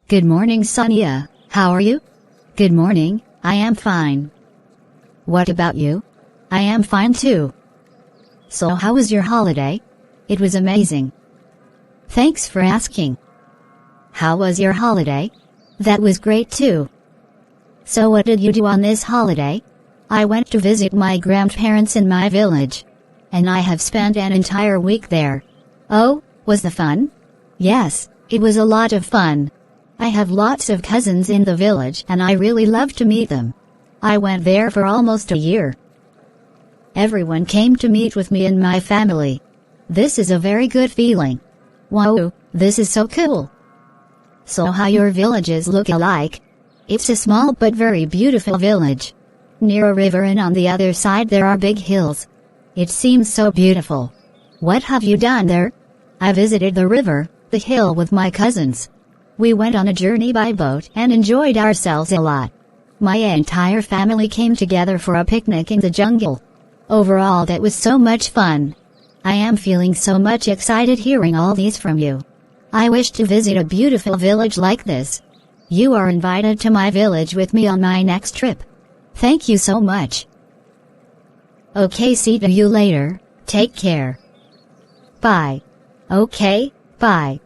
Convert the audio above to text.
Good morning, Sonia. How are you? Good morning, I am fine. What about you? I am fine too. So how was your holiday? It was amazing. Thanks for asking. How was your holiday? That was great too. So what did you do on this holiday? I went to visit my grandparents in my village. And I have spent an entire week there. Oh, was the fun? Yes, it was a lot of fun. I have lots of cousins in the village and I really love to meet them. I went there for almost a year. Everyone came to meet with me and my family. This is a very good feeling. Wow, this is so cool. So how your villages look alike? It's a small but very beautiful village. Near a river and on the other side there are big hills. It seems so beautiful. What have you done there? I visited the river, the hill with my cousins. We went on a journey by boat and enjoyed ourselves a lot. My entire family came together for a picnic in the jungle. Overall, that was so much fun. I am feeling so much excited hearing all these from you. I wish to visit a beautiful village like this. You are invited to my village with me on my next trip. Thank you so much. Okay, see you later. Take care. Bye. Okay, bye.